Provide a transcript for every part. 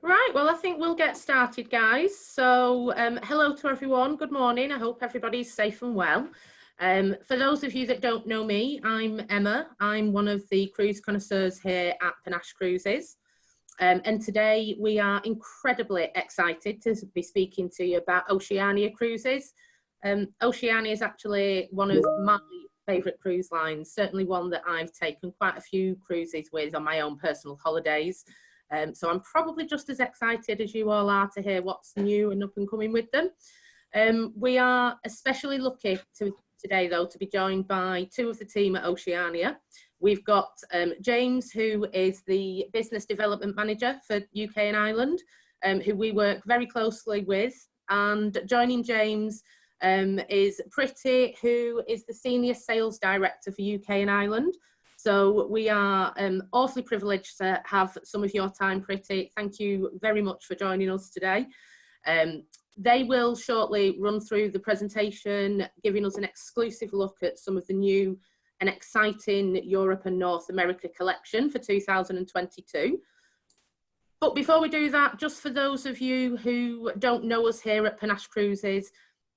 Right, well, I think we'll get started, guys. So, hello to everyone. Good morning. I hope everybody's safe and well. For those of you that don't know me, I'm Emma. I'm one of the cruise connoisseurs here at Panache Cruises. And today we are incredibly excited to be speaking to you about Oceania cruises. Oceania is actually one of my favourite cruise lines, certainly one that I've taken quite a few cruises with on my own personal holidays. So I'm probably just as excited as you all are to hear what's new and up and coming with them. We are especially lucky today, though, to be joined by two of the team at Oceania. We've got James, who is the Business Development Manager for UK and Ireland, who we work very closely with. And joining James is Pretty, who is the Senior Sales Director for UK and Ireland. So we are awfully privileged to have some of your time, Pretty. Thank you very much for joining us today. They will shortly run through the presentation, giving us an exclusive look at some of the new and exciting Europe and North America collection for 2022. But before we do that, just for those of you who don't know us here at Panache Cruises,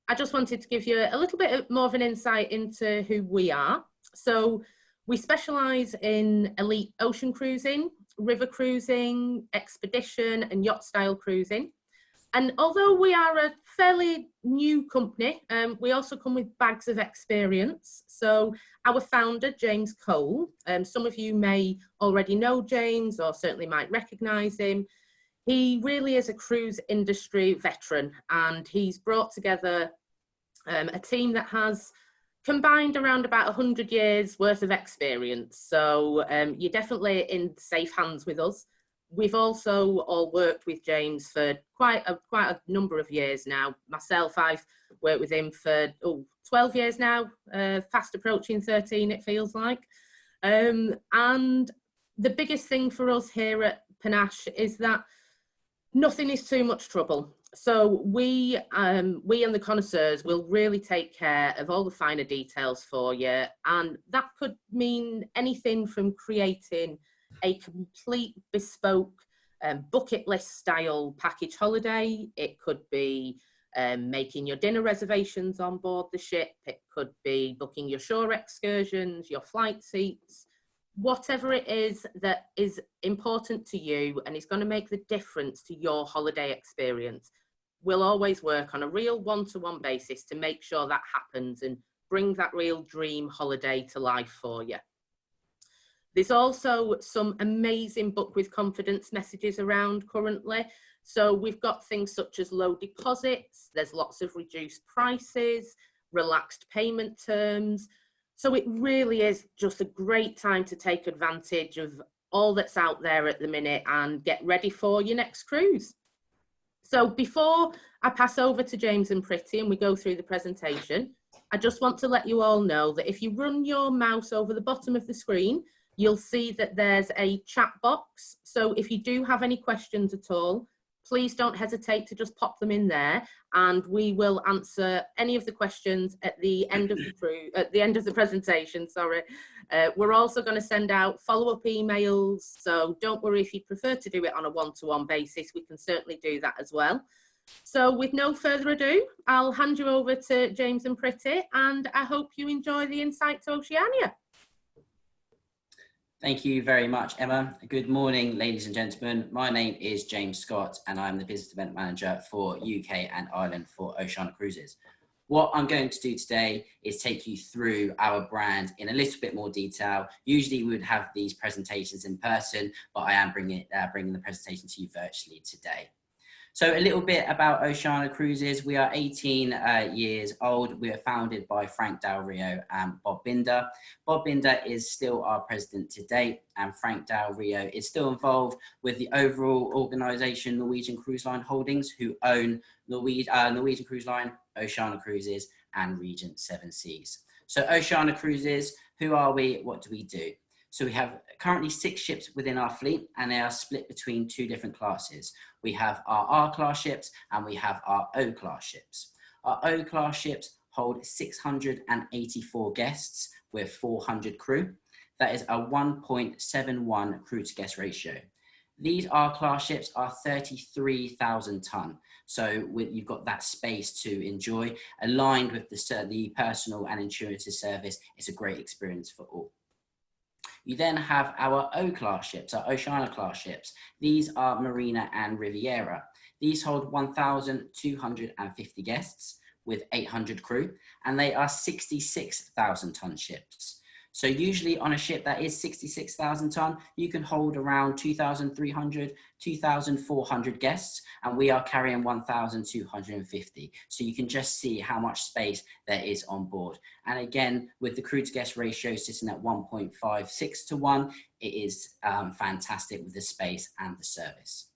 I just wanted to give you a little bit more of an insight into who we are. So we specialise in elite ocean cruising, river cruising, expedition and yacht style cruising. And although we are a fairly new company, we also come with bags of experience. So our founder, James Cole, some of you may already know James or certainly might recognise him. He really is a cruise industry veteran, and he's brought together a team that has combined around about 100 years worth of experience. So you're definitely in safe hands with us. We've also all worked with James for quite a number of years now. Myself, I've worked with him for 12 years now, fast approaching 13 it feels like. And the biggest thing for us here at Panache is that nothing is too much trouble. So we and the connoisseurs will really take care of all the finer details for you, and that could mean anything from creating a complete bespoke bucket list style package holiday. It could be making your dinner reservations on board the ship. It could be booking your shore excursions, your flight seats, whatever it is that is important to you and is going to make the difference to your holiday experience. We'll always work on a real one-to-one basis to make sure that happens and bring that real dream holiday to life for you. There's also some amazing book with confidence messages around currently. So we've got things such as low deposits, there's lots of reduced prices, relaxed payment terms. So it really is just a great time to take advantage of all that's out there at the minute and get ready for your next cruise. So before I pass over to James and Pretty and we go through the presentation, I just want to let you all know that if you run your mouse over the bottom of the screen, you'll see that there's a chat box. So if you do have any questions at all, please don't hesitate to just pop them in there, and we will answer any of the questions at the end of the presentation. Sorry. We're also going to send out follow-up emails, so don't worry if you prefer to do it on a one-to-one basis. We can certainly do that as well. So with no further ado, I'll hand you over to James and Pretty, and I hope you enjoy the insight to Oceania. Thank you very much, Emma. Good morning, ladies and gentlemen. My name is James Scott, and I'm the Business Development Manager for UK and Ireland for Oceania Cruises. What I'm going to do today is take you through our brand in a little bit more detail. Usually we would have these presentations in person, but I am bringing the presentation to you virtually today. So a little bit about Oceania Cruises. We are 18 years old. We are founded by Frank Del Rio and Bob Binder. Bob Binder is still our president to date, and Frank Del Rio is still involved with the overall organisation Norwegian Cruise Line Holdings, who own Norwegian Cruise Line, Oceania Cruises and Regent Seven Seas. So Oceania Cruises, who are we? What do we do? So we have currently 6 ships within our fleet, and they are split between 2 different classes. We have our R-class ships and we have our O-class ships. Our O-class ships hold 684 guests with 400 crew. That is a 1.71 crew to guest ratio. These R-class ships are 33,000 tonne. So you've got that space to enjoy, aligned with the personal and intuitive service. It's a great experience for all. You then have our O-class ships, our Oceania class ships. These are Marina and Riviera. These hold 1,250 guests with 800 crew, and they are 66,000 tonne ships. So usually on a ship that is 66,000 tonne, you can hold around 2,300, 2,400 guests, and we are carrying 1,250. So you can just see how much space there is on board. And again, with the crew to guest ratio sitting at 1.56 to 1, it is fantastic with the space and the service.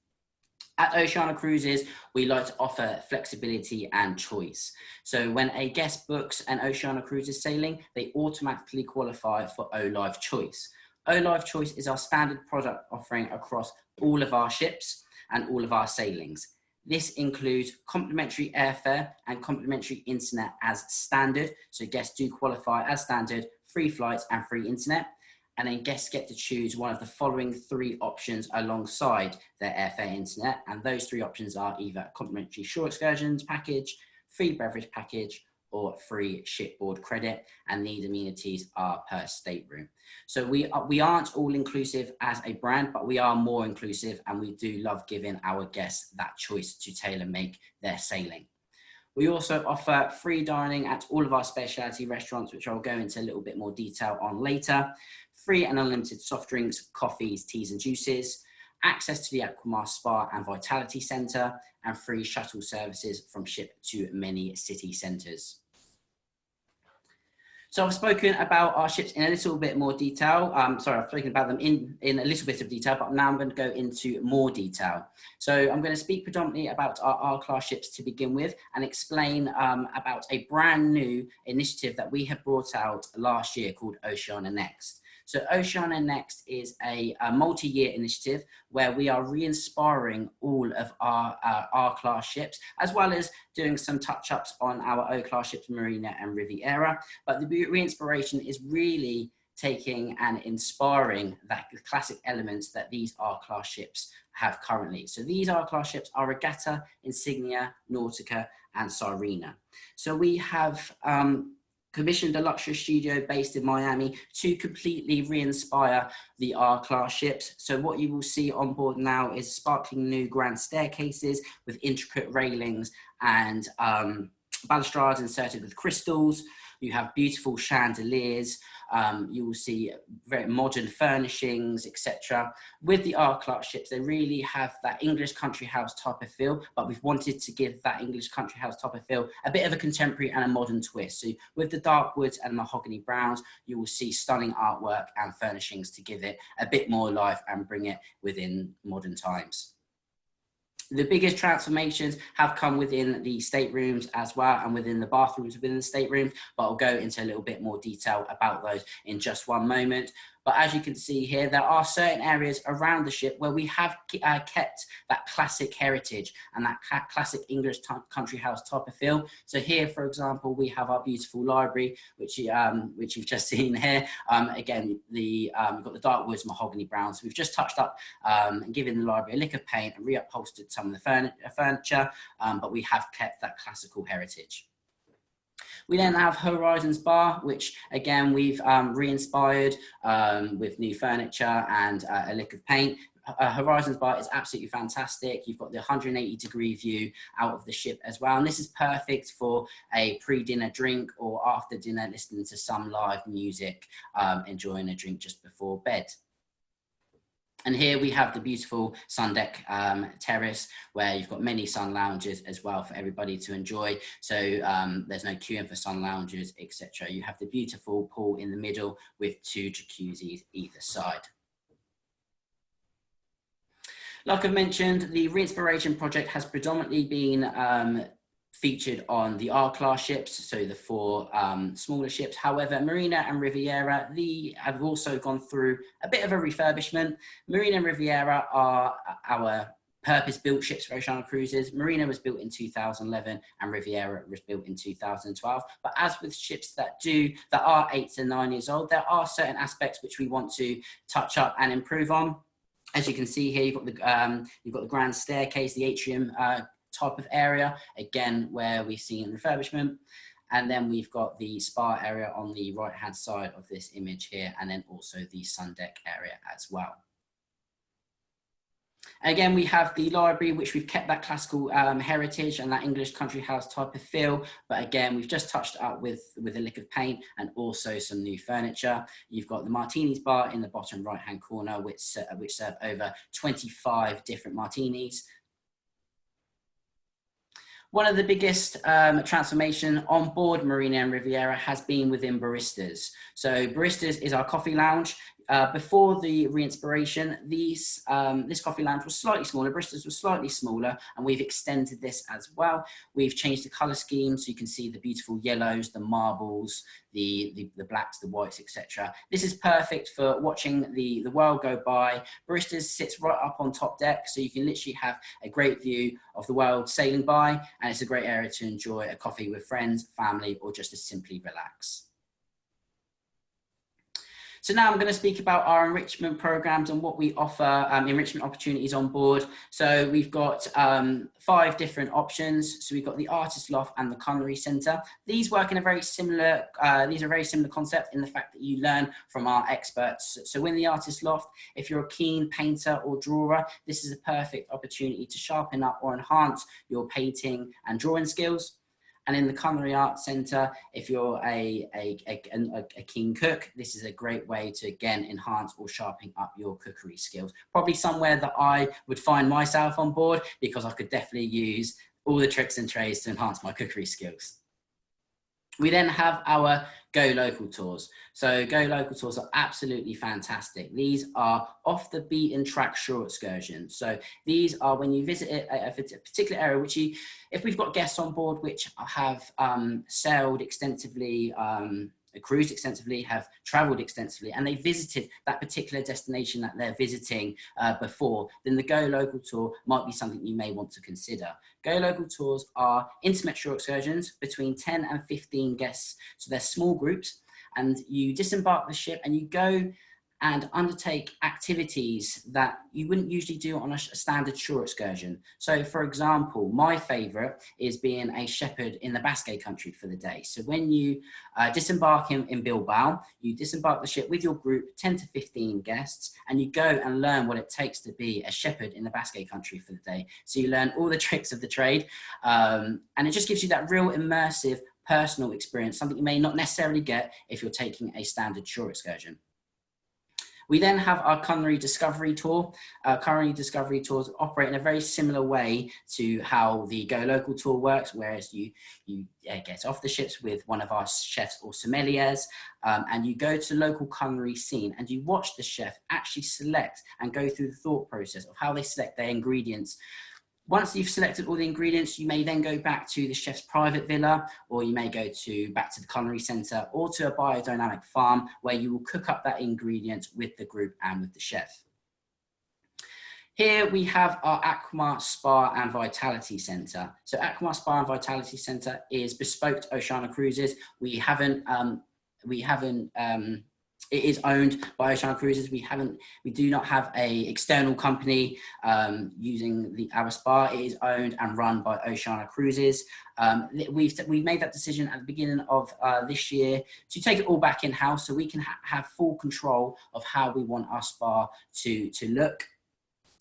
At Oceania Cruises, we like to offer flexibility and choice. So when a guest books an Oceania Cruises sailing, they automatically qualify for O-Live Choice. O-Live Choice is our standard product offering across all of our ships and all of our sailings. This includes complimentary airfare and complimentary internet as standard. So guests do qualify as standard, free flights and free internet. And then guests get to choose one of the following 3 options alongside their airfare internet. And those 3 options are either a complimentary shore excursions package, free beverage package, or free shipboard credit. And these amenities are per stateroom. So we aren't all inclusive as a brand, but we are more inclusive, and we do love giving our guests that choice to tailor make their sailing. We also offer free dining at all of our specialty restaurants, which I'll go into a little bit more detail on later. Free and unlimited soft drinks, coffees, teas and juices, access to the Aquamar Spa and Vitality Centre, and free shuttle services from ship to many city centres. So I've spoken about our ships in a little bit more detail. I've spoken about them in a little bit of detail, but now I'm going to go into more detail. So I'm going to speak predominantly about our R-class ships to begin with, and explain about a brand new initiative that we have brought out last year called Oceania Next. So Oceania Next is a multi-year initiative where we are re-inspiring all of our R-class ships, as well as doing some touch-ups on our O-class ships, Marina and Riviera. But the re-inspiration is really taking and inspiring the classic elements that these R-class ships have currently. So these R-class ships are Regatta, Insignia, Nautica, and Sirena. So we have commissioned a luxury studio based in Miami to completely re-inspire the R-class ships. So what you will see on board now is sparkling new grand staircases with intricate railings and balustrades inserted with crystals. You have beautiful chandeliers. You will see very modern furnishings, etc. With the R-class ships, they really have that English country house type of feel, but we've wanted to give that English country house type of feel a bit of a contemporary and a modern twist. So with the dark woods and mahogany browns, you will see stunning artwork and furnishings to give it a bit more life and bring it within modern times. The biggest transformations have come within the staterooms as well, and within the bathrooms within the staterooms, but I'll go into a little bit more detail about those in just one moment. But as you can see here, there are certain areas around the ship where we have kept that classic heritage and that classic English country house type of feel. So here, for example, we have our beautiful library, which you've just seen here. Again, we've got the dark woods, mahogany browns. So we've just touched up and given the library a lick of paint and reupholstered some of the furniture, but we have kept that classical heritage. We then have Horizons Bar, which again we've re-inspired with new furniture and a lick of paint. Horizons Bar is absolutely fantastic. You've got the 180-degree view out of the ship as well, and this is perfect for a pre-dinner drink or after dinner, listening to some live music, enjoying a drink just before bed. And here we have the beautiful sun deck terrace, where you've got many sun lounges as well for everybody to enjoy. So there's no queuing for sun lounges, etc. You have the beautiful pool in the middle with 2 jacuzzis either side. Like I've mentioned, the Re-Inspiration project has predominantly been featured on the R-class ships, so the 4 smaller ships. However, Marina and Riviera, have also gone through a bit of a refurbishment. Marina and Riviera are our purpose-built ships for Oceania Cruises. Marina was built in 2011 and Riviera was built in 2012. But as with ships that are 8 to 9 years old, there are certain aspects which we want to touch up and improve on. As you can see here, you've got the grand staircase, the atrium type of area, again, where we've seen refurbishment. And then we've got the spa area on the right-hand side of this image here, and then also the sun deck area as well. Again, we have the library, which we've kept that classical heritage and that English country house type of feel. But again, we've just touched it up with a lick of paint and also some new furniture. You've got the martinis bar in the bottom right-hand corner, which serve over 25 different martinis. One of the biggest transformation on board Marina and Riviera has been within baristas. So baristas is our coffee lounge. Before the re-inspiration, this coffee lounge was slightly smaller, baristas were slightly smaller, and we've extended this as well. We've changed the colour scheme, so you can see the beautiful yellows, the marbles, the blacks, the whites, etc. This is perfect for watching the world go by. Baristas sits right up on top deck, so you can literally have a great view of the world sailing by, and it's a great area to enjoy a coffee with friends, family, or just to simply relax. So now I'm going to speak about our enrichment programs and what we offer enrichment opportunities on board. So we've got 5 different options. So we've got the Artist Loft and the Culinary Centre. These work in a very similar, these are very similar concept in the fact that you learn from our experts. So in the Artist Loft, if you're a keen painter or drawer, this is a perfect opportunity to sharpen up or enhance your painting and drawing skills. And in the Culinary Arts Centre, if you're a keen cook, this is a great way to, again, enhance or sharpen up your cookery skills. Probably somewhere that I would find myself on board, because I could definitely use all the tricks and trades to enhance my cookery skills. We then have our Go Local tours. So Go Local tours are absolutely fantastic. These are off the beaten track shore excursions. So these are when you visit a particular area, which you, if we've got guests on board which have sailed extensively, cruised extensively, have traveled extensively, and they visited that particular destination that they're visiting before, then the Go Local tour might be something you may want to consider. Go Local tours are intimate shore excursions between 10 and 15 guests. So they're small groups, and you disembark the ship and you go and undertake activities that you wouldn't usually do on a standard shore excursion. So for example, my favorite is being a shepherd in the Basque Country for the day. So when you disembark in Bilbao, you disembark the ship with your group, 10 to 15 guests, and you go and learn what it takes to be a shepherd in the Basque Country for the day. So you learn all the tricks of the trade, and it just gives you that real immersive personal experience, something you may not necessarily get if you're taking a standard shore excursion. We then have our Culinary Discovery Tour. Culinary Discovery Tours operate in a very similar way to how the Go Local tour works, whereas you get off the ships with one of our chefs or sommeliers, and you go to local culinary scene and you watch the chef actually select and go through the thought process of how they select their ingredients. Once you've selected all the ingredients, you may then go back to the chef's private villa, or you may go back to the culinary centre or to a biodynamic farm where you will cook up that ingredient with the group and with the chef. Here we have our Aquamar Spa and Vitality Centre. So Aquamar Spa and Vitality Centre is bespoke to Oceania Cruises. It is owned by Oceania Cruises. We do not have a external company using our spa. It is owned and run by Oceania Cruises. We've made that decision at the beginning of this year to take it all back in-house, so we can have full control of how we want our spa to look.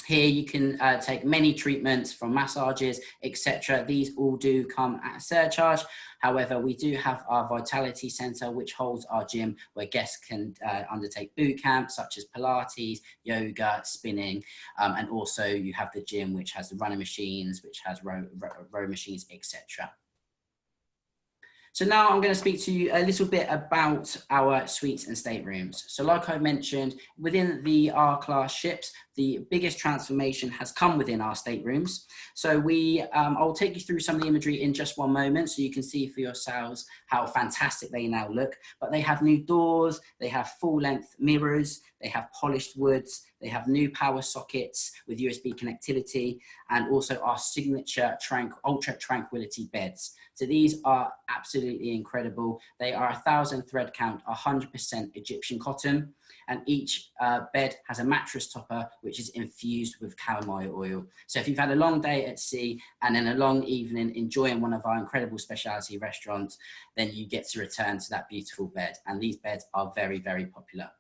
Here you can take many treatments, from massages, etc. These all do come at a surcharge. However, we do have our Vitality Centre, which holds our gym where guests can undertake boot camps such as Pilates, yoga, spinning, and also you have the gym which has the running machines, which has row machines, etc. So now I'm going to speak to you a little bit about our suites and staterooms. So like I mentioned, within the R-class ships, the biggest transformation has come within our staterooms. So I'll take you through some of the imagery in just one moment so you can see for yourselves how fantastic they now look. But they have new doors, they have full-length mirrors, They have polished woods. They have new power sockets with USB connectivity, and also our signature ultra tranquility beds. So these are absolutely incredible. They are 1,000 thread count, 100% Egyptian cotton, and each bed has a mattress topper which is infused with chamomile oil. So if you've had a long day at sea and then a long evening enjoying one of our incredible specialty restaurants, then you get to return to that beautiful bed. And these beds are very, very popular.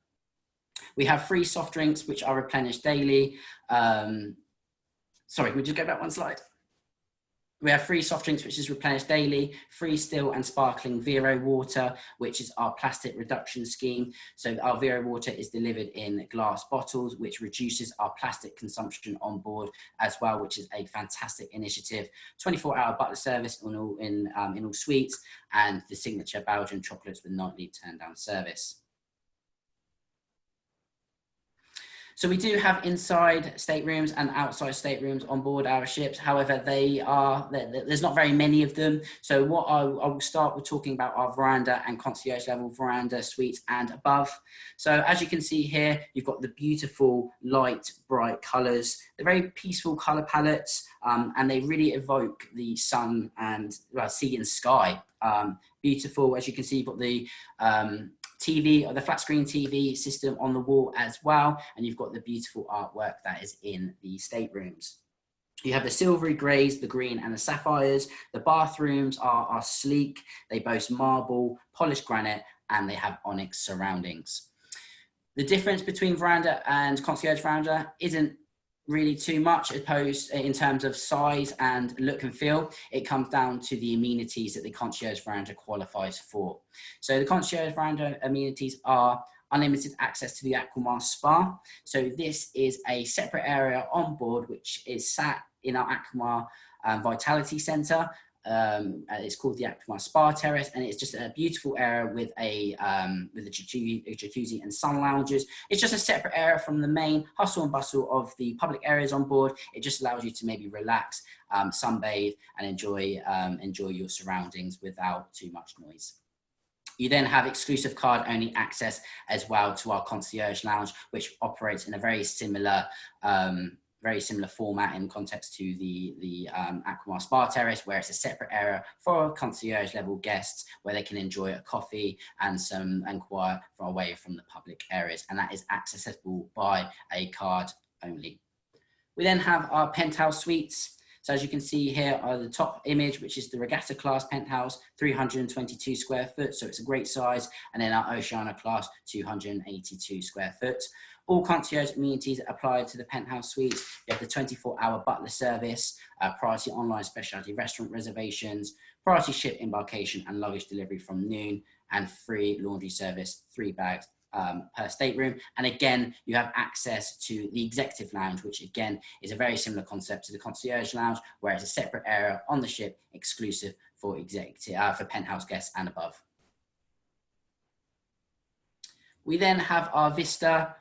We have free soft drinks which are replenished daily. Sorry, would you go back one slide? We have free soft drinks, which is replenished daily, free still and sparkling Vero water, which is our plastic reduction scheme. So our Vero water is delivered in glass bottles, which reduces our plastic consumption on board as well, which is a fantastic initiative. 24-hour butler service in all suites, and the signature Belgian chocolates with nightly turn down service. So we do have inside staterooms and outside staterooms on board our ships. However, there's not very many of them. So what I will start with talking about our veranda and concierge level veranda suites and above. So as you can see here, you've got the beautiful light, bright colors. They're very peaceful color palettes, and they really evoke the sun and sea and sky. Beautiful, as you can see, you've got the TV, or the flat screen TV system on the wall as well, and you've got the beautiful artwork that is in the staterooms. You have the silvery greys, the green and the sapphires. The bathrooms are sleek. They boast marble, polished granite, and they have onyx surroundings. The difference between veranda and concierge veranda isn't really too much opposed in terms of size and look and feel. It comes down to the amenities that the concierge veranda qualifies for. So the concierge veranda amenities are unlimited access to the Aquamar Spa. So this is a separate area on board which is sat in our Aquamar Vitality Centre. It's called the Aquamar Spa Terrace, and it's just a beautiful area with a jacuzzi and sun lounges. It's just a separate area from the main hustle and bustle of the public areas on board. It just allows you to maybe relax, sunbathe, and enjoy your surroundings without too much noise. You then have exclusive card-only access as well to our concierge lounge, which operates in a very similar format in context to the Aquamar Spa Terrace, where it's a separate area for concierge level guests where they can enjoy a coffee and quiet away from the public areas, and that is accessible by a card only. We then have our penthouse suites. So as you can see here are the top image, which is the Regatta class penthouse, 322 square foot. So it's a great size. And then our Oceania class, 282 square foot. All concierge amenities apply to the penthouse suites. You have the 24-hour butler service, priority online specialty restaurant reservations, priority ship embarkation and luggage delivery from noon, and free laundry service, 3 bags per stateroom. And again, you have access to the executive lounge, which again is a very similar concept to the concierge lounge, where it's a separate area on the ship exclusive for for penthouse guests and above. We then have our Vista,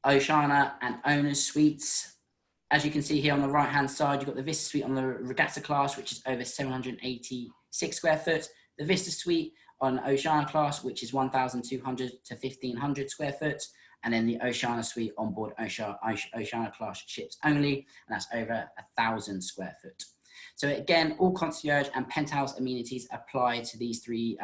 Oceania and Owners suites. As you can see here on the right hand side, you've got the Vista suite on the Regatta class, which is over 786 square foot. The Vista suite on Oceania class, which is 1,200 to 1,500 square foot. And then the Oceania suite on board Oceania class ships only, and that's over 1,000 square foot. So again, all concierge and penthouse amenities apply to these 3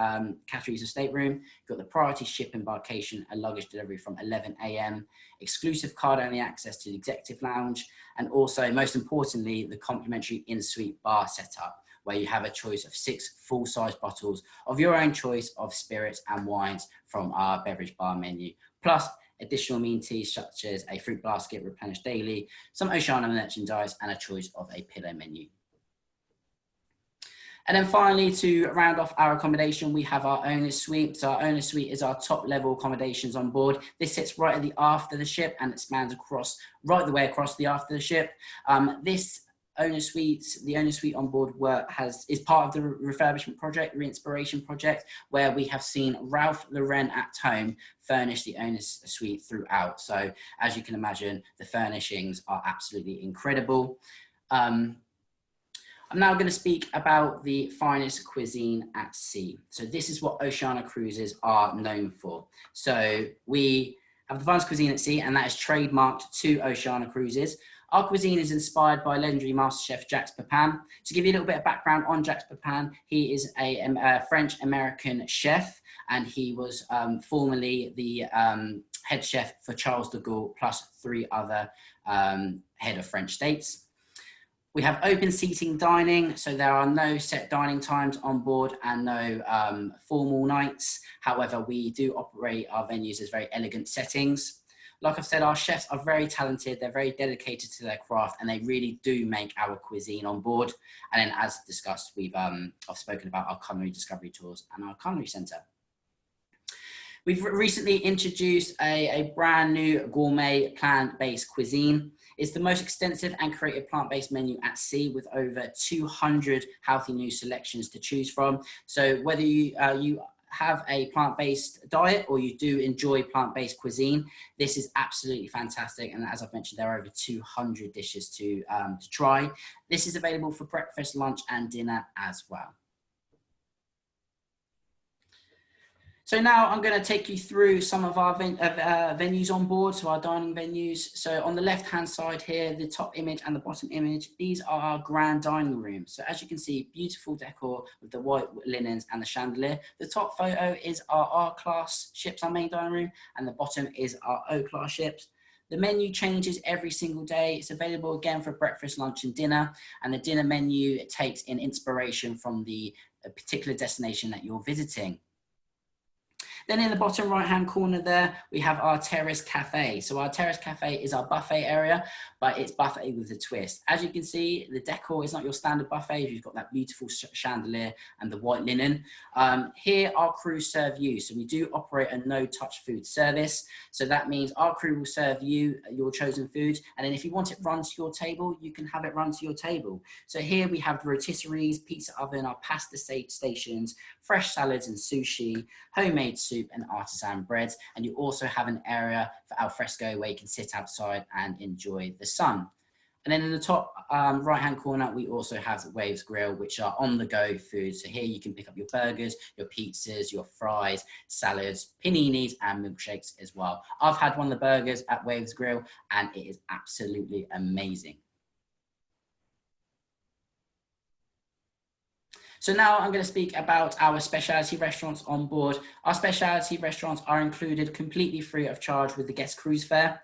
categories of stateroom. You've got the priority ship embarkation and luggage delivery from 11 AM, exclusive card-only access to the executive lounge, and also, most importantly, the complimentary in-suite bar setup, where you have a choice of 6 full-size bottles of your own choice of spirits and wines from our beverage bar menu, plus additional amenities such as a fruit basket replenished daily, some Oceania merchandise, and a choice of a pillow menu. And then finally, to round off our accommodation, we have our owner's suite. So our owner's suite is our top level accommodations on board. This sits right at the aft of the ship and it spans right the way across the aft of the ship. This owner's suite, the owner's suite on board is part of the refurbishment project, re-inspiration project, where we have seen Ralph Lauren at home furnish the owner's suite throughout. So as you can imagine, the furnishings are absolutely incredible. I'm now going to speak about the finest cuisine at sea. So this is what Oceania Cruises are known for. So we have the finest cuisine at sea, and that is trademarked to Oceania Cruises. Our cuisine is inspired by legendary master chef Jacques Pepin. To give you a little bit of background on Jacques Pepin, he is a French-American chef, and he was formerly the head chef for Charles de Gaulle, plus 3 other head of French states. We have open seating dining, so there are no set dining times on board and no formal nights. However, we do operate our venues as very elegant settings. Like I've said, our chefs are very talented, they're very dedicated to their craft, and they really do make our cuisine on board. And then, as discussed, I've spoken about our culinary discovery tours and our culinary centre. We've recently introduced a brand new gourmet plant-based cuisine. It's the most extensive and creative plant-based menu at sea, with over 200 healthy new selections to choose from. So whether you have a plant-based diet or you do enjoy plant-based cuisine, this is absolutely fantastic. And as I've mentioned, there are over 200 dishes to try. This is available for breakfast, lunch and dinner as well. So now I'm going to take you through some of our venues on board, so our dining venues. So on the left-hand side here, the top image and the bottom image, these are our grand dining rooms. So as you can see, beautiful decor with the white linens and the chandelier. The top photo is our R-class ships, our main dining room, and the bottom is our O-class ships. The menu changes every single day. It's available again for breakfast, lunch and dinner. And the dinner menu takes in inspiration from the particular destination that you're visiting. Then in the bottom right-hand corner there, we have our terrace cafe. So our terrace cafe is our buffet area, but it's buffet with a twist. As you can see, the decor is not your standard buffet. You've got that beautiful chandelier and the white linen. Here, our crews serve you. So we do operate a no-touch food service. So that means our crew will serve you your chosen food. And then if you want it run to your table, you can have it run to your table. So here we have rotisseries, pizza oven, our pasta stations, fresh salads and sushi, homemade soup and artisan breads. And you also have an area for al fresco where you can sit outside and enjoy the sun. And then in the top right-hand corner, we also have the Waves Grill, which are on-the-go food. So here you can pick up your burgers, your pizzas, your fries, salads, paninis, and milkshakes as well. I've had one of the burgers at Waves Grill, and it is absolutely amazing. So now I'm going to speak about our specialty restaurants on board. Our specialty restaurants are included completely free of charge with the guest cruise fare,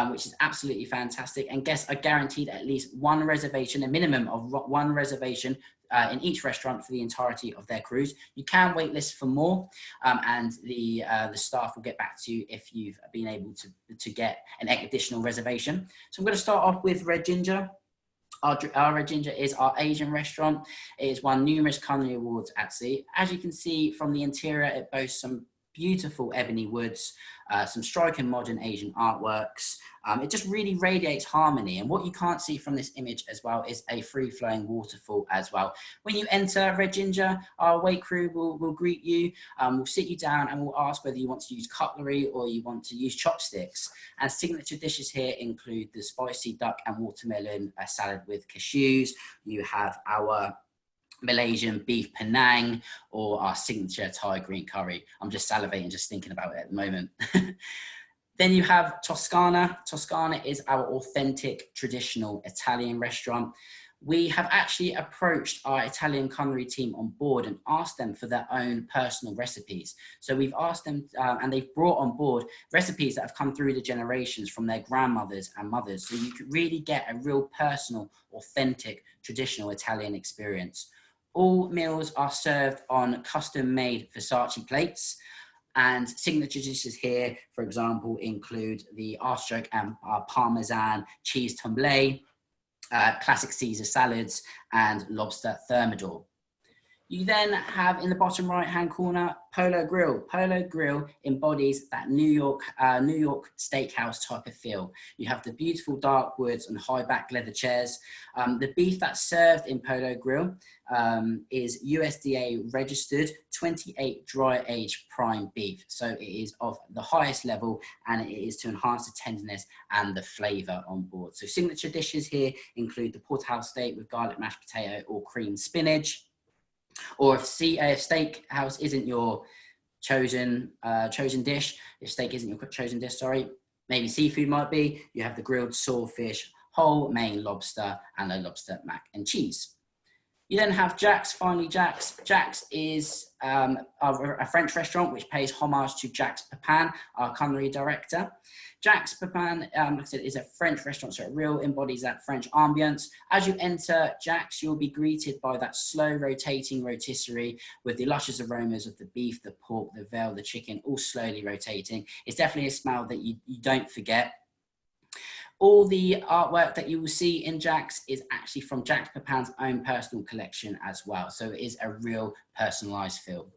which is absolutely fantastic. And guests are guaranteed at least one reservation, a minimum of one reservation in each restaurant for the entirety of their cruise. You can wait list for more, and the staff will get back to you if you've been able to get an additional reservation. So I'm going to start off with Red Ginger. Our Red Ginger is our Asian restaurant. It has won numerous culinary awards at sea. As you can see from the interior, it boasts some beautiful ebony woods, some striking modern Asian artworks. It just really radiates harmony. And what you can't see from this image as well is a free-flowing waterfall as well. When you enter Red Ginger, our wait crew will greet you, will sit you down and will ask whether you want to use cutlery or you want to use chopsticks. And signature dishes here include the spicy duck and watermelon salad with cashews. You have our Malaysian beef Penang, or our signature Thai green curry. I'm just salivating just thinking about it at the moment. Then you have Toscana. Toscana is our authentic traditional Italian restaurant. We have actually approached our Italian culinary team on board and asked them for their own personal recipes. So we've asked them, and they've brought on board recipes that have come through the generations from their grandmothers and mothers. So you could really get a real personal, authentic, traditional Italian experience. All meals are served on custom-made Versace plates, and signature dishes here, for example, include the artichoke and parmesan cheese tumbler, classic Caesar salads, and lobster thermidor. You then have in the bottom right-hand corner, Polo Grill. Polo Grill embodies that New York steakhouse type of feel. You have the beautiful dark woods and high back leather chairs. The beef that's served in Polo Grill is USDA registered 28 dry aged prime beef. So it is of the highest level, and it is to enhance the tenderness and the flavor on board. So signature dishes here include the porterhouse steak with garlic mashed potato or cream spinach. Or if steakhouse isn't your chosen dish. If steak isn't your chosen dish, sorry, maybe seafood might be. You have the grilled swordfish, whole Maine lobster, and a lobster mac and cheese. You then have Jack's. Finally, Jack's. Jack's is a French restaurant which pays homage to Jacques Pepin, our culinary director. Jacques Pepin, like I said, is a French restaurant, so it really embodies that French ambience. As you enter Jack's, you'll be greeted by that slow rotating rotisserie with the luscious aromas of the beef, the pork, the veal, the chicken, all slowly rotating. It's definitely a smell that you don't forget. All the artwork that you will see in Jack's is actually from Jacques Pepin's own personal collection as well. So it is a real personalized feel.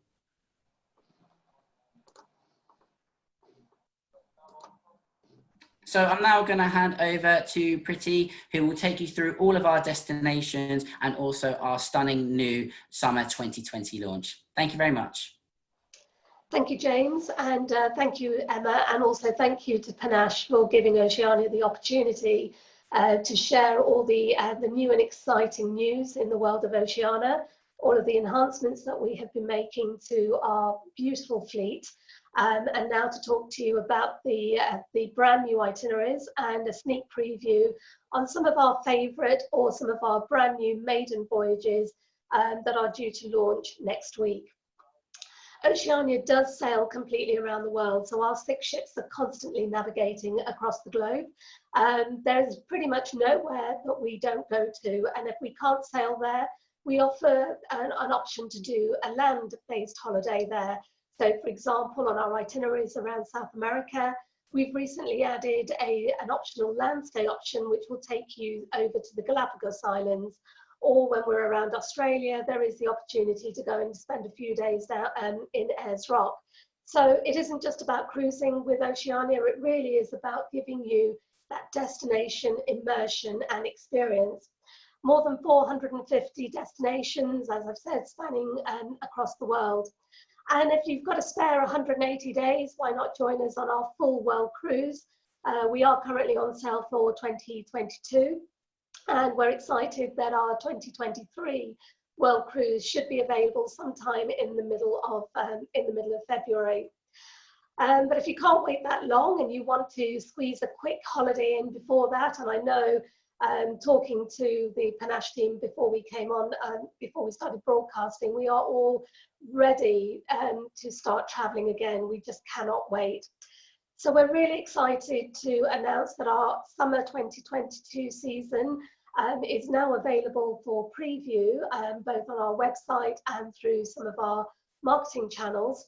So I'm now going to hand over to Pretty, who will take you through all of our destinations and also our stunning new summer 2020 launch. Thank you very much. Thank you, James, and thank you, Emma, and also thank you to Panache for giving Oceania the opportunity to share all the new and exciting news in the world of Oceania, all of the enhancements that we have been making to our beautiful fleet, and now to talk to you about the brand new itineraries and a sneak preview on some of our favourite or some of our brand new maiden voyages that are due to launch next week. Oceania does sail completely around the world, so our 6 ships are constantly navigating across the globe. There's pretty much nowhere that we don't go to, and if we can't sail there, we offer an option to do a land-based holiday there. So, for example, on our itineraries around South America, we've recently added an optional land stay option, which will take you over to the Galapagos Islands. Or when we're around Australia, there is the opportunity to go and spend a few days down in Ayers Rock. So it isn't just about cruising with Oceania, it really is about giving you that destination immersion and experience. More than 450 destinations, as I've said, spanning across the world. And if you've got a spare 180 days, why not join us on our full world cruise? We are currently on sale for 2022. And we're excited that our 2023 world cruise should be available sometime in the middle of February. But if you can't wait that long and you want to squeeze a quick holiday in before that, and I know talking to the Panache team before we came on, before we started broadcasting, we are all ready to start traveling again. We just cannot wait. So we're really excited to announce that our summer 2022 season is now available for preview, both on our website and through some of our marketing channels.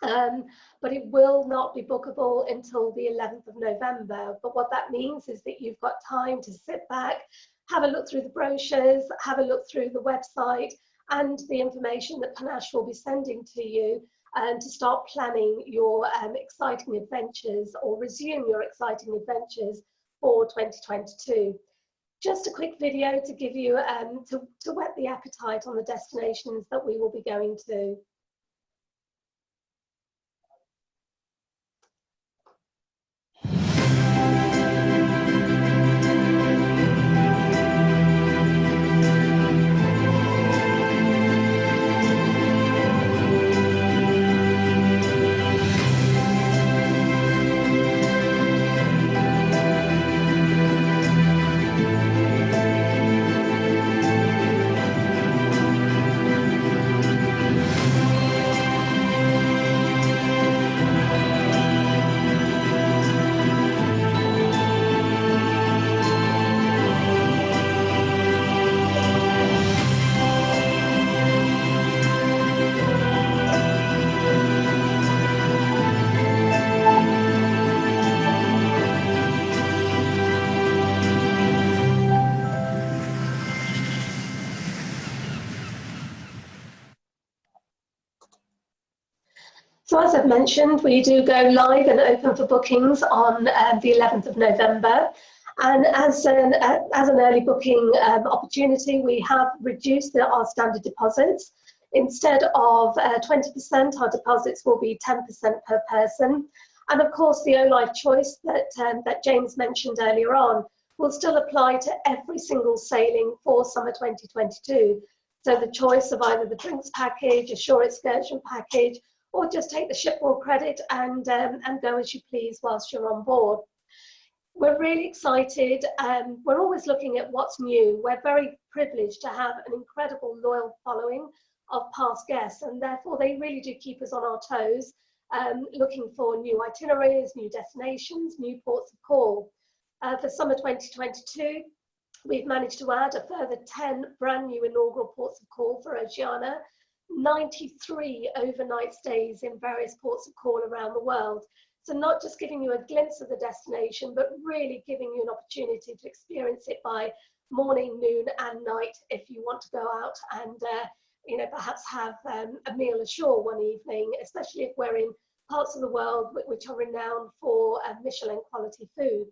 But it will not be bookable until the 11th of November. But what that means is that you've got time to sit back, have a look through the brochures, have a look through the website and the information that Panache will be sending to you, and to start planning your exciting adventures or resume your exciting adventures for 2022. Just a quick video to give you, to whet the appetite on the destinations that we will be going to. So as I've mentioned, we do go live and open for bookings on the 11th of November. And as an early booking opportunity, we have reduced our standard deposits. Instead of 20%, our deposits will be 10% per person. And of course, the O-Life choice that James mentioned earlier on will still apply to every single sailing for summer 2022. So the choice of either the drinks package, a shore excursion package, or just take the shipboard credit and go as you please whilst you're on board. We're really excited. We're always looking at what's new. We're very privileged to have an incredible loyal following of past guests, and therefore they really do keep us on our toes, looking for new itineraries, new destinations, new ports of call. For summer 2022, we've managed to add a further 10 brand new inaugural ports of call for Oceania, 93 overnight stays in various ports of call around the world. So not just giving you a glimpse of the destination, but really giving you an opportunity to experience it by morning, noon and night if you want to go out and perhaps have a meal ashore one evening, especially if we're in parts of the world which are renowned for Michelin quality food.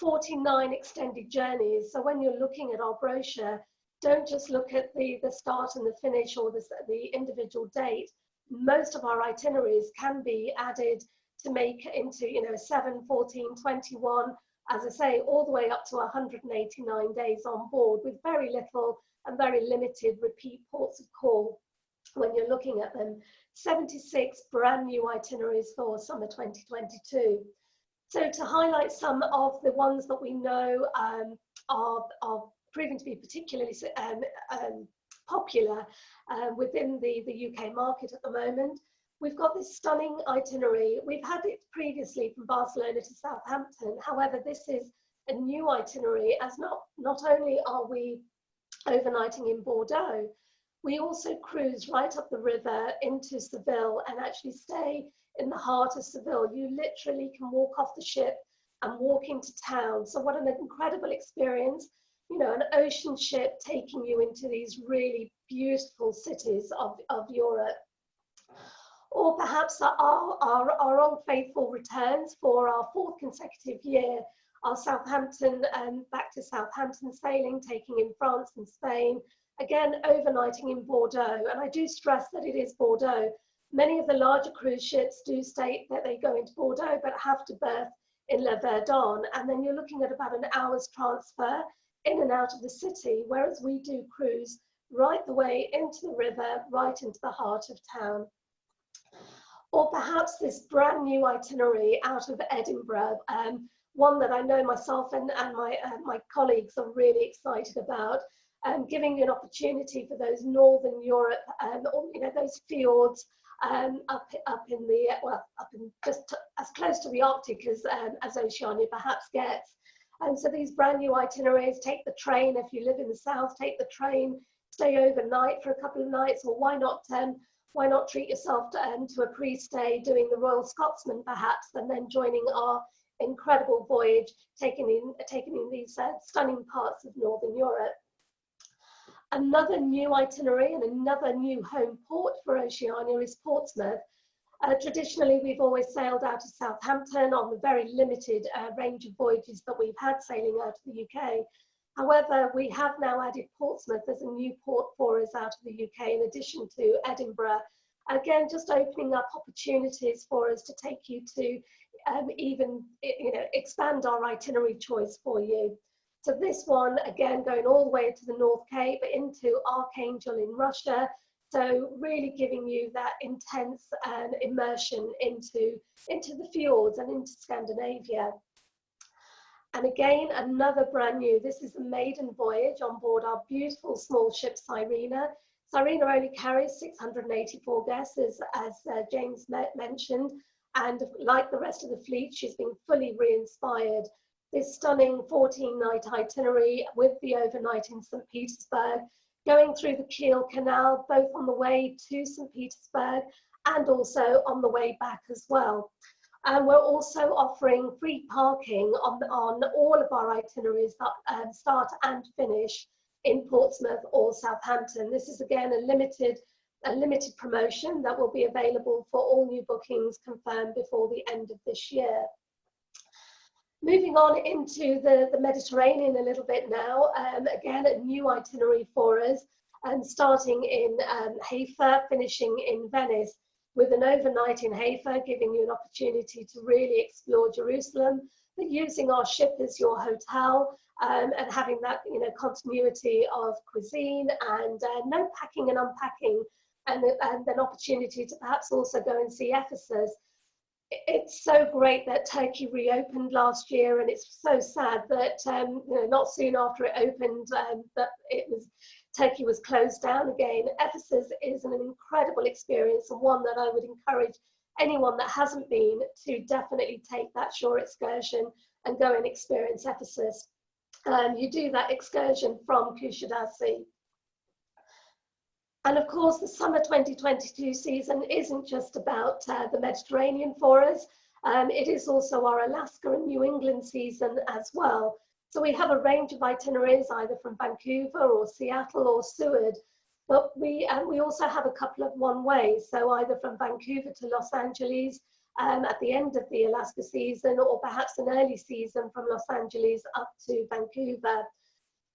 49 extended journeys. So when you're looking at our brochure, don't just look at the start and the finish or the individual date. Most of our itineraries can be added to make into 7, 14, 21, as I say, all the way up to 189 days on board, with very little and very limited repeat ports of call when you're looking at them. 76 brand new itineraries for summer 2022. So to highlight some of the ones that we know are proving to be particularly popular within the UK market at the moment, we've got this stunning itinerary. We've had it previously from Barcelona to Southampton. However, this is a new itinerary, as not only are we overnighting in Bordeaux, we also cruise right up the river into Seville and actually stay in the heart of Seville. You literally can walk off the ship and walk into town. So what an incredible experience, an ocean ship taking you into these really beautiful cities of Europe. Or perhaps our old faithful returns for our 4th consecutive year, our Southampton back to Southampton sailing, taking in France and Spain, again overnighting in Bordeaux. And I do stress that it is Bordeaux. Many of the larger cruise ships do state that they go into Bordeaux but have to berth in Le Verdon, and then you're looking at about an hour's transfer in and out of the city, whereas we do cruise right the way into the river, right into the heart of town. Or perhaps this brand new itinerary out of Edinburgh, one that I know myself and my colleagues are really excited about, giving you an opportunity for those Northern Europe, those fjords up in just as close to the Arctic as Oceania perhaps gets. And so these brand new itineraries, take the train if you live in the south, take the train, stay overnight for a couple of nights, or why not treat yourself to a pre-stay doing the Royal Scotsman perhaps, and then joining our incredible voyage, taking in these stunning parts of Northern Europe. Another new itinerary and another new home port for Oceania is Portsmouth. Traditionally, we've always sailed out of Southampton on the very limited range of voyages that we've had sailing out of the UK. However, we have now added Portsmouth as a new port for us out of the UK, in addition to Edinburgh. Again, just opening up opportunities for us to take you to expand our itinerary choice for you. So this one, again, going all the way to the North Cape, into Archangel in Russia. So really giving you that intense immersion into the fjords and into Scandinavia. And again, another brand new, this is a maiden voyage on board our beautiful small ship Sirena. Sirena only carries 684 guests, as James mentioned, and like the rest of the fleet, she's been fully re-inspired. This stunning 14-night itinerary with the overnight in St. Petersburg, going through the Kiel Canal, both on the way to St. Petersburg and also on the way back as well. And we're also offering free parking on all of our itineraries that start and finish in Portsmouth or Southampton. This is again a limited promotion that will be available for all new bookings confirmed before the end of this year. Moving on into the Mediterranean a little bit now, again a new itinerary for us, starting in Haifa, finishing in Venice, with an overnight in Haifa, giving you an opportunity to really explore Jerusalem, but using our ship as your hotel, and having that continuity of cuisine and no packing and unpacking and an opportunity to perhaps also go and see Ephesus. It's so great that Turkey reopened last year, and it's so sad that not soon after it opened that Turkey was closed down again. Ephesus is an incredible experience, and one that I would encourage anyone that hasn't been to definitely take that shore excursion and go and experience Ephesus. You do that excursion from Kushadasi. And of course, the summer 2022 season isn't just about the Mediterranean for us. It is also our Alaska and New England season as well. So we have a range of itineraries, either from Vancouver or Seattle or Seward. But we also have a couple of one-ways, so either from Vancouver to Los Angeles at the end of the Alaska season, or perhaps an early season from Los Angeles up to Vancouver.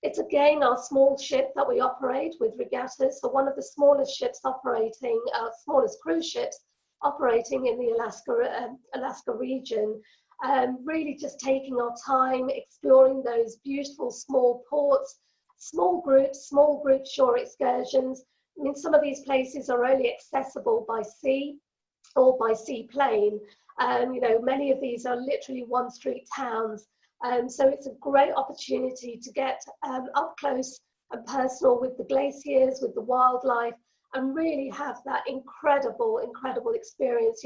It's again our small ship that we operate with regattas. So one of the smallest ships operating, smallest cruise ships operating in the Alaska region. Really just taking our time, exploring those beautiful small ports, small group shore excursions. I mean, some of these places are only accessible by sea or by seaplane. Many of these are literally one-street towns. So it's a great opportunity to get up close and personal with the glaciers, with the wildlife, and really have that incredible experience,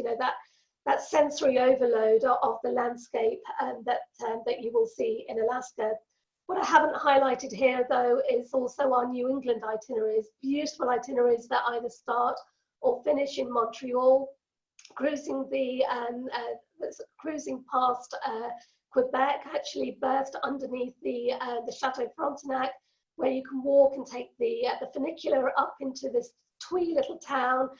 that sensory overload of the landscape that you will see in Alaska. What I haven't highlighted here, though, is also our New England itineraries, beautiful itineraries that either start or finish in Montreal, cruising past Quebec, actually berthed underneath the Chateau Frontenac, where you can walk and take the funicular up into this twee little town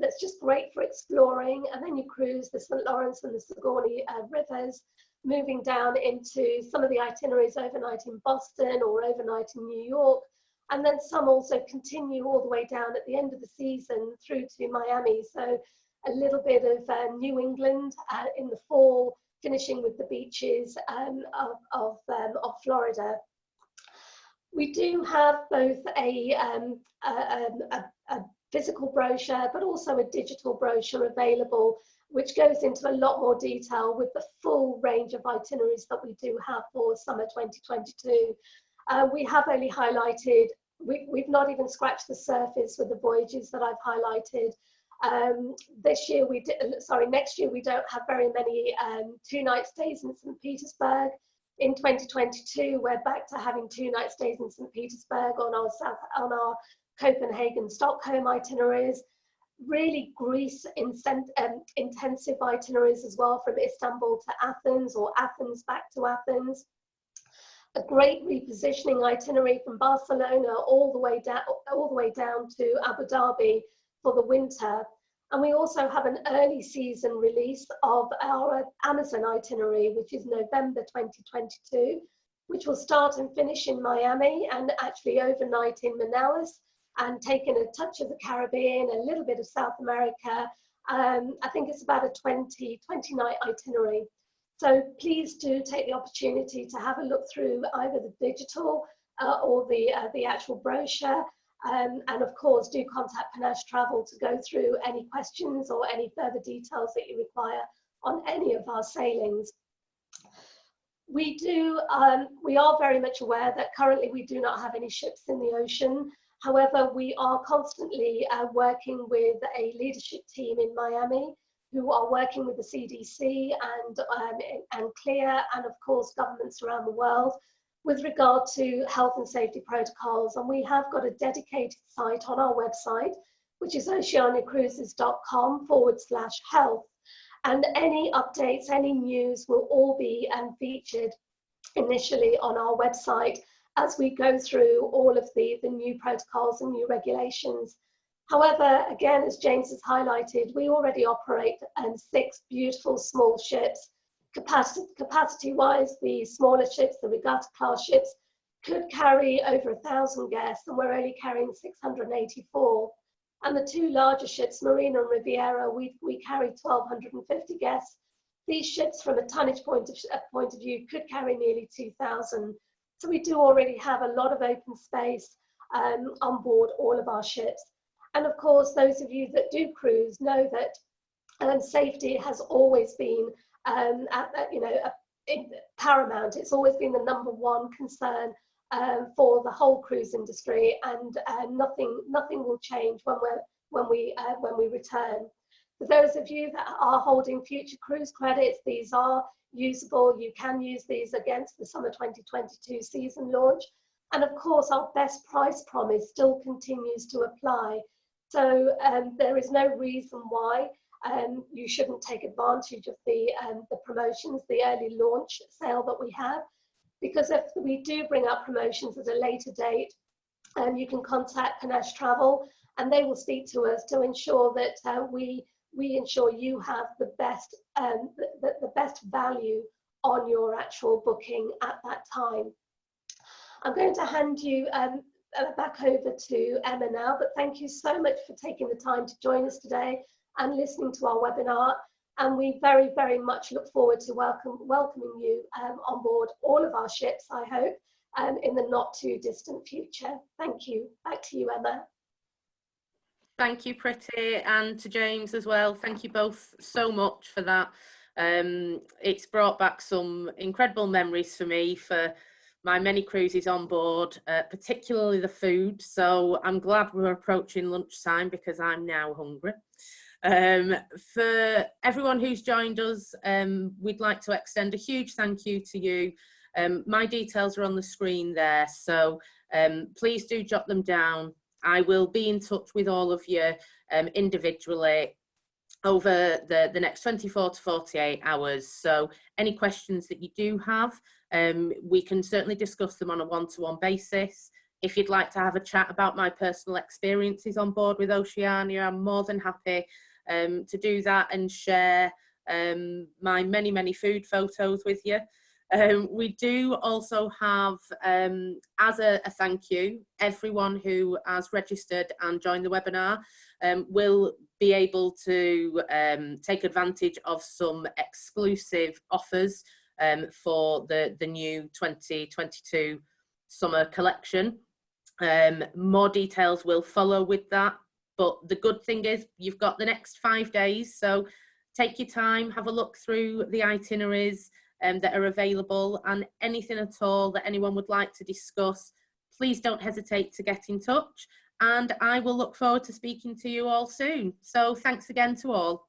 that's just great for exploring. And then you cruise the St. Lawrence and the Sigourney rivers, moving down into some of the itineraries overnight in Boston or overnight in New York. And then some also continue all the way down at the end of the season through to Miami. So a little bit of New England in the fall, finishing with the beaches of Florida. We do have both a physical brochure, but also a digital brochure available, which goes into a lot more detail with the full range of itineraries that we do have for summer 2022. We have only highlighted, we've not even scratched the surface with the voyages that I've highlighted. Next year we don't have very many 2-night stays in St. Petersburg. In 2022, we're back to having 2-night stays in St. Petersburg on our Copenhagen, Stockholm itineraries. Really Greece intensive itineraries as well, from Istanbul to Athens or Athens back to Athens. A great repositioning itinerary from Barcelona all the way down to Abu Dhabi for the winter. And we also have an early season release of our Amazon itinerary, which is November 2022, which will start and finish in Miami and actually overnight in Manaus, and taking a touch of the Caribbean, a little bit of South America. I think it's about a 20-night itinerary. So please do take the opportunity to have a look through either the digital or the actual brochure. And of course, do contact Panache Travel to go through any questions or any further details that you require on any of our sailings. We are very much aware that currently we do not have any ships in the ocean. However, we are constantly working with a leadership team in Miami who are working with the CDC and CLIA, and of course governments around the world, with regard to health and safety protocols. And we have got a dedicated site on our website, which is oceaniacruises.com/health. And any updates, any news will all be featured initially on our website as we go through all of the new protocols and new regulations. However, again, as James has highlighted, we already operate 6 beautiful small ships. Capacity-wise, the smaller ships, the regatta class ships, could carry over 1,000 guests, and we're only carrying 684. And the 2 larger ships, Marina and Riviera, we carry 1,250 guests. These ships, from a tonnage point of view, could carry nearly 2,000. So we do already have a lot of open space on board all of our ships. And of course, those of you that do cruise know that safety has always been paramount. It's always been the #1 concern for the whole cruise industry, and nothing will change when we return. For those of you that are holding future cruise credits, these are usable. You can use these against the summer 2022 season launch. And of course, our best price promise still continues to apply. So there is no reason why you shouldn't take advantage of the promotions, the early launch sale that we have. Because if we do bring up promotions at a later date, you can contact Panache Travel, and they will speak to us to ensure that we ensure you have the best value on your actual booking at that time. I'm going to hand you back over to Emma now, but thank you so much for taking the time to join us today and listening to our webinar. And we very, very much look forward to welcoming you on board all of our ships, I hope, in the not too distant future. Thank you. Back to you, Emma. Thank you, Pretty, and to James as well. Thank you both so much for that. It's brought back some incredible memories for me for my many cruises on board, particularly the food. So I'm glad we're approaching lunchtime because I'm now hungry. For everyone who's joined us, we'd like to extend a huge thank you to you. My details are on the screen there, so please do jot them down. I will be in touch with all of you individually over the next 24 to 48 hours. So any questions that you do have, we can certainly discuss them on a one-to-one basis. If you'd like to have a chat about my personal experiences on board with Oceania, I'm more than happy to do that and share my many food photos with you. We do also have, as a thank you, everyone who has registered and joined the webinar will be able to take advantage of some exclusive offers for the new 2022 summer collection. More details will follow with that, but the good thing is you've got the next 5 days, so take your time, have a look through the itineraries that are available, and anything at all that anyone would like to discuss, please don't hesitate to get in touch, and I will look forward to speaking to you all soon. So thanks again to all.